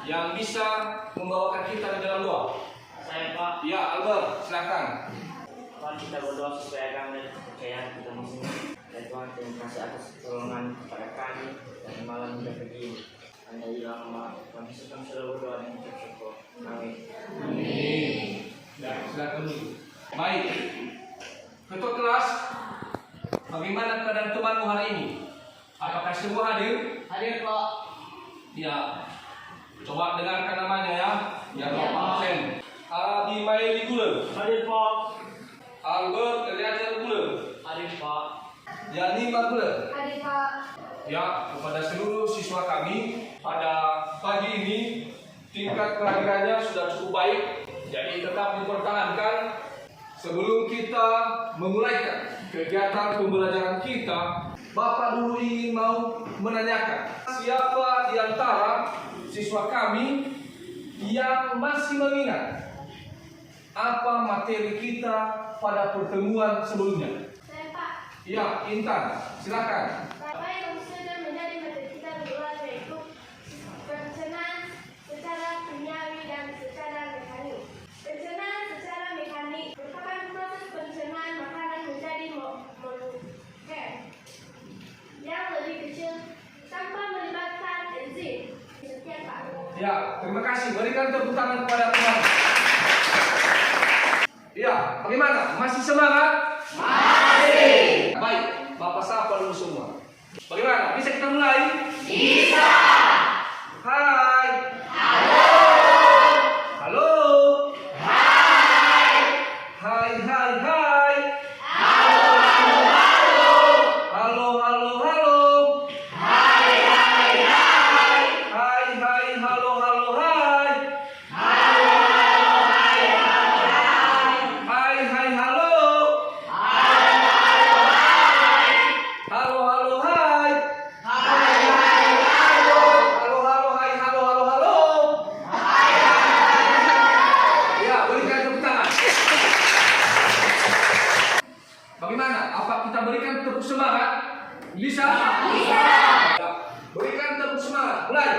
yang bisa membawakan kita ke dalam doa? Saya, Pak. Ya, Albert, silakan. Mari kita berdoa sesuai agama dan kepercayaan kita masing-masing. Dan Tuhan, terima kasih atas pertolongan kepada kami dan malam hingga pagi ini. Hanya ilah Allah, kami sedang selalu berdoa dan mengucap syukur. Amin. Amin. Ya, silakan dulu. Baik. Ketua kelas, bagaimana keadaan temanmu hari ini? Apakah semua hadir? Hadir, Pak. Ya. Coba dengarkan namanya ya. Ya, Bapak absen. Abimaeli Gule. Hadir, Pak. Albert Eliazer Gule. Hadir, Pak. Yani Gule. Hadir, Pak. Ya, kepada seluruh siswa kami pada pagi ini tingkat kehadirannya sudah cukup baik, jadi tetap dipertahankan. Sebelum kita memulai kegiatan pembelajaran kita, Bapak dulu ingin mau menanyakan siapa di antara siswa kami yang masih mengingat apa materi kita pada pertemuan sebelumnya. Saya, Pak. Ya, Intan, silakan. Bapak yang sudah menjadi materi kita berdua yaitu pencernaan secara kimiawi dan secara mekanik. Pencernaan secara mekanik merupakan proses pencernaan makanan menjadi molekul yang lebih kecil tanpa melibatkan enzim. Sekian, Pak. Ya, terima kasih. Berikan tepuk tangan kepada Tuhan. Ya, bagaimana? Masih semangat? Masih. Baik, Bapak sapa dulu semua. Bagaimana? Bisa kita mulai? Bisa. Hai. Halo. Halo. Hai. Hai, hai, hai. Halo, halo, halo. Halo, halo, halo. Hai, hai, hai. Hai, hai, halo, halo, hai. Halo, halo, hai, hai. Hai, hai, halo. Halo, halo, hai. Hai, hai, halo. Halo, halo, hai. Halo, halo, halo. Hai, hai. Ya, berikan tepuk tangan. Bagaimana? Apa kita berikan tepuk semangat? Bisa? Bisa. Ya, berikan tepuk semangat. Mulai.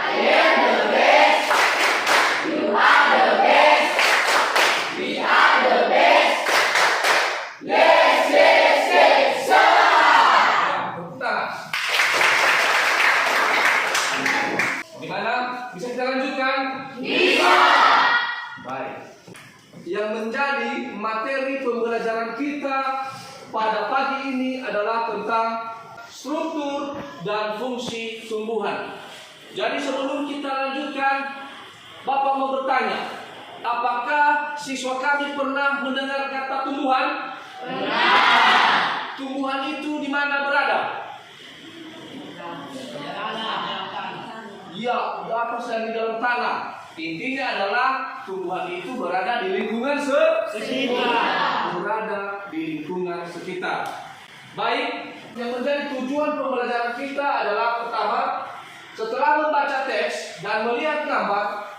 I am the best. You are the best. We are the best. Yes, yes, yes, sir. Ya, tepuk tangan. Gimana? Bisa kita lanjutkan? Bisa. Baik. Yang menjadi materi pembelajaran kita pada pagi ini adalah tentang struktur dan fungsi tumbuhan. Jadi sebelum kita lanjutkan, Bapak mau bertanya, apakah siswa kami pernah mendengar kata tumbuhan? Pernah. Tumbuhan itu di mana berada? Ya, di atas dan di dalam tanah. Intinya adalah tumbuhan itu berada di lingkungan sekitar. Berada di lingkungan sekitar. Baik, yang menjadi tujuan pembelajaran kita adalah pertama, setelah membaca teks dan melihat gambar,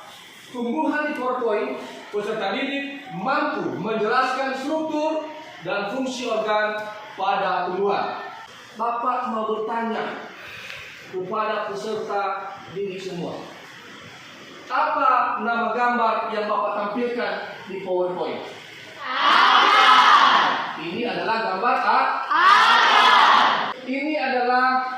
tumbuhan di PowerPoint, peserta didik mampu menjelaskan struktur dan fungsi organ pada tumbuhan. Bapak mau bertanya kepada peserta didik semua, apa nama gambar yang Bapak tampilkan di PowerPoint? Ini adalah gambar Ini adalah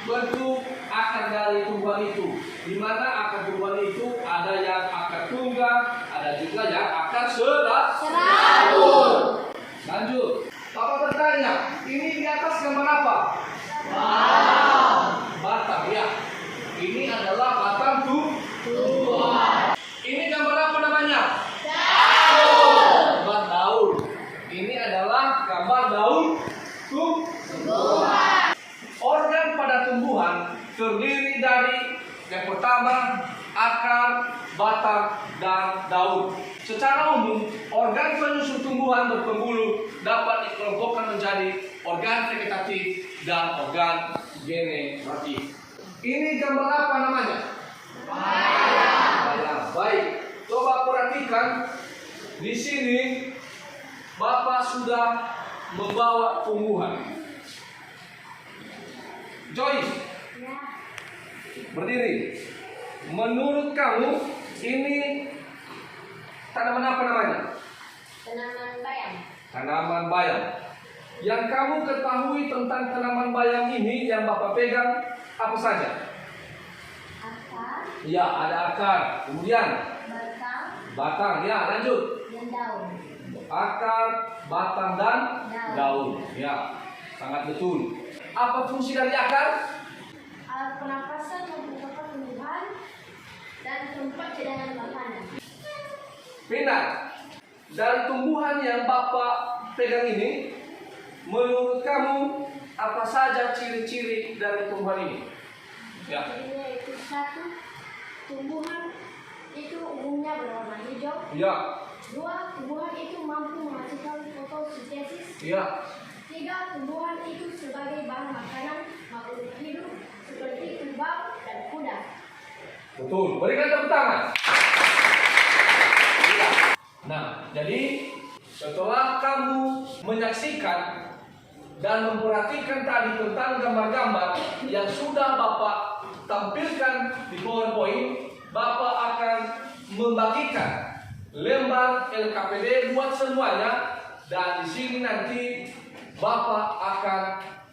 bentuk akar dari tumbuhan itu. Di mana akar tumbuhan itu ada yang akar tunggal, ada juga yang akar serabut. Lanjut. Bapak bertanya, ini di atas gambar apa? Batang, ya. Ini adalah batang tumbuhan. Ini gambar apa namanya? Gambar daun. Ini adalah gambar daun tumbuhan. Organ pada tumbuhan terdiri dari yang pertama akar, batang, dan daun. Secara umum, organ penyusun tumbuhan berpembuluh dapat dikelompokkan menjadi organ vegetatif dan organ generatif. Ini gambar apa namanya? Bayam. Baik, coba perhatikan di sini. Bapak sudah membawa tumbuhan. Joyce, berdiri. menurut kamu ini tanaman apa namanya? Tanaman bayam. Tanaman bayam. Yang kamu ketahui tentang tanaman bayam ini yang Bapak pegang apa saja? Akar, Ya, ada akar. Kemudian batang, batang. Ya, lanjut. dan daun. Akar, batang, dan daun. Ya, sangat betul. Apa fungsi dari akar? Alat pernapasan untuk tumbuhan dan tempat cadangan makanan. Benar. Dari tumbuhan yang Bapak pegang ini, menurut kamu apa saja ciri-ciri dari tumbuhan ini? Ya. Yaitu satu, tumbuhan itu umumnya berwarna hijau. Ya. Dua, tumbuhan itu mampu menghasilkan fotosintesis. Ya. Tiga, tumbuhan itu sebagai bahan makanan makhluk hidup seperti kerbau dan kuda. Betul. Berikan tepuk tangan. Ya. Nah, jadi setelah kamu menyaksikan dan memperhatikan tadi tentang gambar-gambar yang sudah Bapak tampilkan di PowerPoint, Bapak akan membagikan lembar LKPD buat semuanya, dan di sini nanti Bapak akan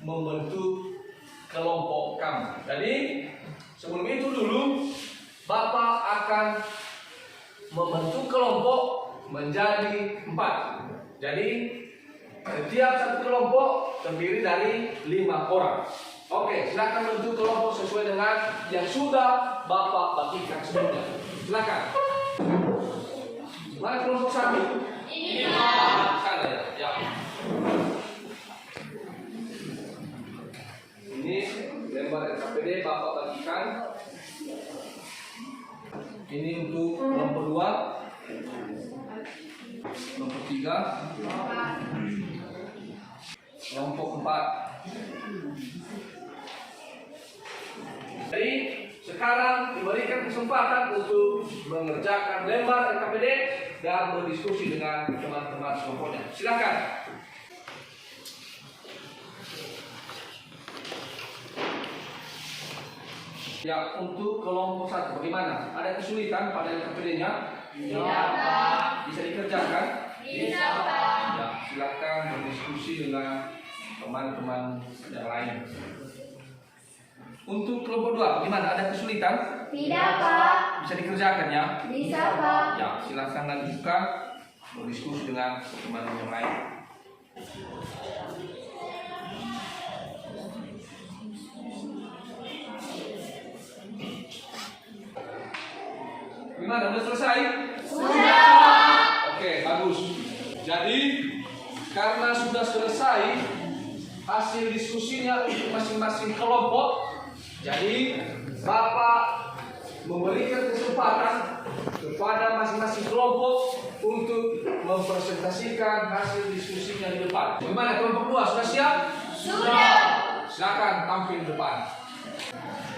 membentuk kelompok kamu. Jadi sebelum itu dulu Bapak akan membentuk kelompok menjadi 4. Jadi setiap satu kelompok terdiri dari 5 orang. Oke, silakan bentuk kelompok sesuai dengan yang sudah Bapak bagikan sebelumnya. Silakan. Mana kelompok 1? Ini Sana ya. Ya. Ini lembar LKPD Bapak bagikan. Ini untuk kelompok 2, kelompok 3, kelompok 4. Jadi sekarang diberikan kesempatan untuk mengerjakan lembar LKPD dan berdiskusi dengan teman-teman kelompoknya. Silakan. Ya, untuk kelompok 1 bagaimana? Ada kesulitan pada LKPD-nya? Ya, Pak. Bisa dikerjakan? Bisa, Pak. Ya, silakan berdiskusi dengan teman-teman yang lain. Untuk kelompok 2 bagaimana? Ada kesulitan? Tidak, Pak. Bisa dikerjakan ya? Bisa, Pak. Ya, silakan lanjutkan berdiskusi dengan teman yang lain. Gimana? Sudah selesai? Sudah. Oke, bagus. Jadi karena sudah selesai hasil diskusinya untuk masing-masing kelompok, jadi Bapak memberikan kesempatan kepada masing-masing kelompok untuk mempresentasikan hasil diskusinya di depan. Bagaimana kelompok 2? Sudah siap? Sudah. Silakan tampil di depan.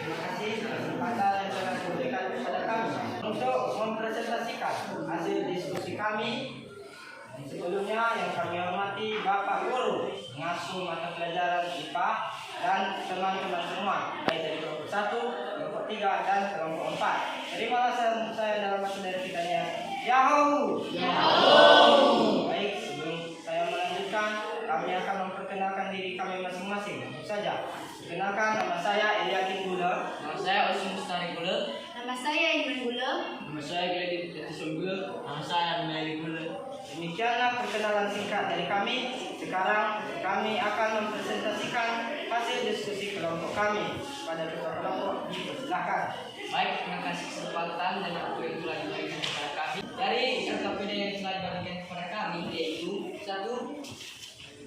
Terima kasih kesempatan yang telah diberikan kepada kami untuk mempresentasikan hasil diskusi kami. Sebelumnya yang kami hormati Bapak Guru pengasuh mata pelajaran IPA dan teman-teman semua, baik dari kelompok 1, kelompok 3, dan kelompok 4. Terimalah saya dalam bahasa daerah kitanya. Yahoo! Yahoo! Baik, sebelum saya melanjutkan, kami akan memperkenalkan diri kami masing-masing. Tentu saja. Perkenalkan, nama saya Eliakim Gula. Nama saya Osim Mustari Gula. Nama saya Iman Gula. Nama saya Gledi Yatisum Gula. Nama saya Meli Gula. Demikianlah perkenalan singkat dari kami. Sekarang kami akan mempresentasikan hasil diskusi kelompok kami. Pada ketua kelompok, dipersilakan. Baik, terima kasih kesempatan dan waktu yang telah diberikan kepada kami. Dari LKPD yang telah diberikan kepada kami, yaitu 1.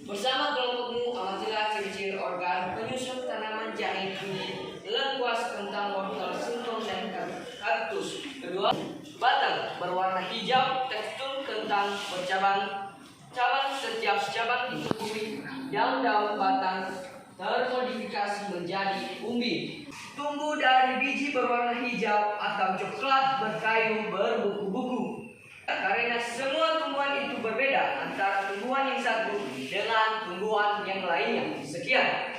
Bersama kelompokmu amatilah ciri-ciri organ penyusup tanaman jahe kuning, lengkuas, kentang, wortel, singkong, dan kaktus. 2. Batang berwarna hijau, tekstur kentang bercabang, cabang setiap cabang itu umbi, yang daun batang termodifikasi menjadi umbi. Tumbuh dari biji berwarna hijau atau coklat berkayu berbuku-buku. Karena semua tumbuhan itu berbeda antara tumbuhan yang satu dengan tumbuhan yang lainnya. Sekian.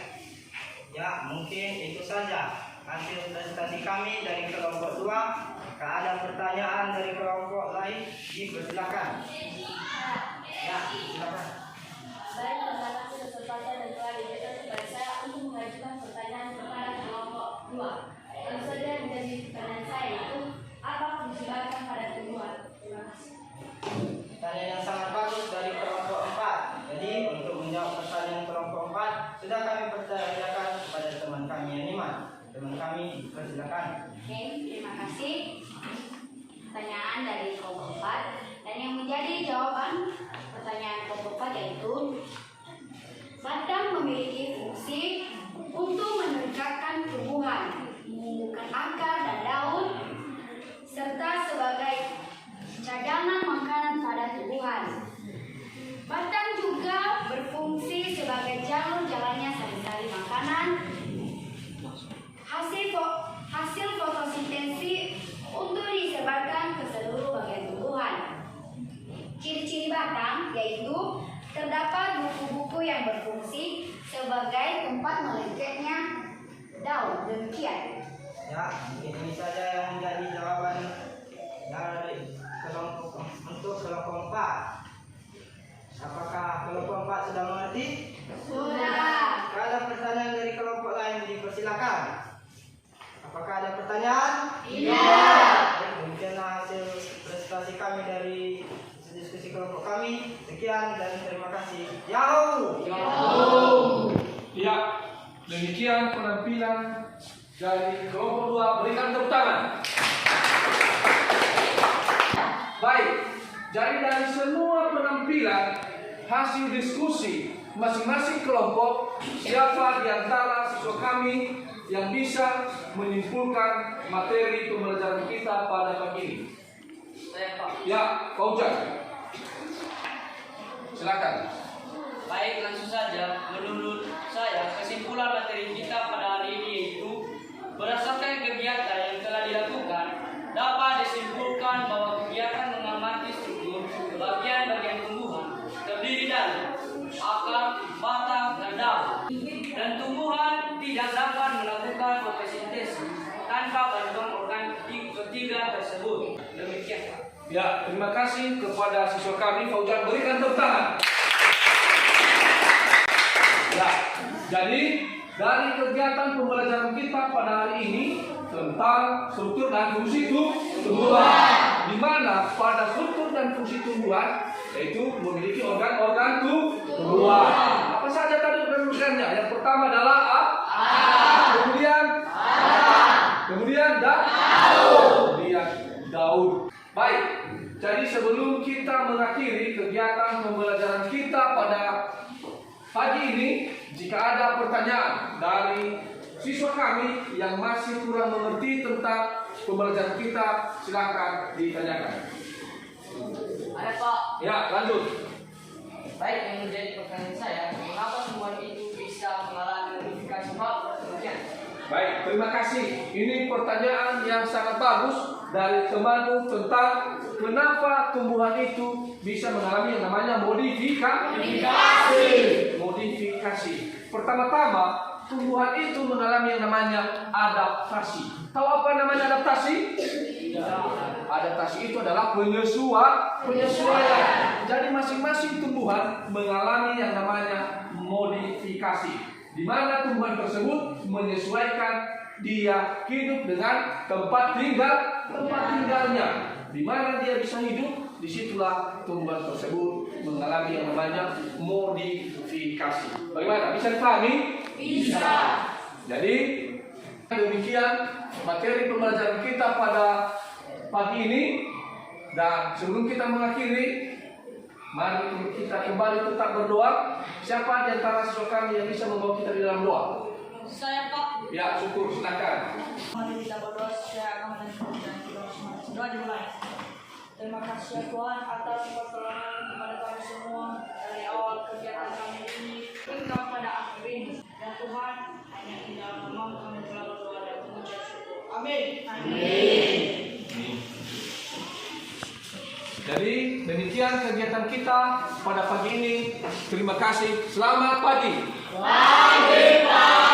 Ya, mungkin itu saja. hasil presentasi kami dari kelompok 2. Jika ada pertanyaan dari kelompok lain, dipersilakan. Ya, silakan. Baik, terima kasih kesempatan yang telah diberikan kepada saya untuk mengajukan pertanyaan kepada kelompok 2. Tentu saja menjadi pertanyaan saya itu apa fungsi batang pada tumbuhan? Terima kasih. Pertanyaan yang sangat bagus dari kelompok 4. Jadi untuk menjawab pertanyaan kelompok 4 sudah kami percayakan kepada teman kami yang 5. Teman kami dipersilakan. Oke, terima kasih. Pertanyaan dari kelompok 4 dan yang menjadi jawaban pertanyaan kelompok 4 yaitu batang memiliki fungsi untuk menegakkan tumbuhan, menumbuhkan akar dan daun, serta sebagai cadangan makanan pada tumbuhan. Batang juga berfungsi sebagai jalur jalannya sari-sari makanan, hasil fotosintesis untuk disebarkan ke seluruh bagian tumbuhan. Ciri-ciri batang yaitu terdapat buku-buku yang berfungsi sebagai tempat melengketnya daun. Demikian. Ya, mungkin ini saja yang menjadi jawaban dari kelompok untuk kelompok 4. Apakah kelompok 4 sudah mengerti? Sudah. Kalau ada pertanyaan dari kelompok lain, dipersilakan. Apakah ada pertanyaan? Iya. Demikianlah hasil prestasi kami dari diskusi kelompok kami. Sekian dan terima kasih. Yahoo! Ya, demikian penampilan dari kelompok 2. Berikan tepuk tangan. Baik, jadi dari semua penampilan hasil diskusi masing-masing kelompok, siapa di antara siswa kami yang bisa menyimpulkan materi pembelajaran kita pada pagi ini? Saya Pak. Ya, Pak Ujang. Silakan. Baik, langsung saja. Menurut saya, kesimpulan materi kita pada hari ini yaitu berdasarkan kegiatan yang telah dilakukan, dapat disimpulkan bahwa kegiatan mengamati struktur bagian-bagian tumbuhan terdiri dari akar, batang, dan daun. Dan tumbuhan tidak dapat melakukan fotosintesis tanpa bantuan organ ketiga tersebut. Demikian, Pak. Ya, terima kasih kepada siswa kami. Pak Ujang, berikan tepuk tangan. Ya, jadi dari kegiatan pembelajaran kita pada hari ini tentang struktur dan fungsi tumbuhan, di mana pada struktur dan fungsi tumbuhan yaitu memiliki organ-organ tumbuhan. Apa saja tadi organ-organnya? Yang pertama adalah kemudian daun. Baik, jadi sebelum kita mengakhiri kegiatan pembelajaran kita pada pagi ini, jika ada pertanyaan dari siswa kami yang masih kurang mengerti tentang pembelajaran kita, silakan ditanyakan. Ada Pak. Ya, lanjut. Baik, yang menjadi pertanyaan saya, mengapa tumbuhan itu bisa mengalami modifikasi Pak? Demikian. Baik, terima kasih. Ini pertanyaan yang sangat bagus dari temanku tentang kenapa tumbuhan itu bisa mengalami yang namanya modifikasi. Pertama-tama, tumbuhan itu mengalami yang namanya adaptasi. Tahu apa namanya adaptasi? Adaptasi itu adalah penyesuaian. Jadi masing-masing tumbuhan mengalami yang namanya modifikasi, di mana tumbuhan tersebut menyesuaikan dia hidup dengan tempat tinggalnya, di mana dia bisa hidup. Disitulah tumbuhan tersebut mengalami yang namanya modifikasi. Bagaimana? Bisa dipahami? Bisa. Jadi demikian materi pembelajaran kita pada pagi ini. Dan sebelum kita mengakhiri, mari kita kembali tetap berdoa. Siapa di antara siswa kami yang bisa membawa kita di dalam doa? Saya Pak. Ya, syukur, silakan. Mari kita berdoa secara aman dan kita semua. Doa dimulai. Terima kasih ya Tuhan atas pertolongan kepada kami semua dari awal kegiatan kami ini hingga pada akhir ini. Dan Tuhan, hanya di dalam nama kami telah berdoa dan mengucap syukur. Amin. Jadi demikian kegiatan kita pada pagi ini. Terima kasih. Selamat pagi. Pagi, Pak.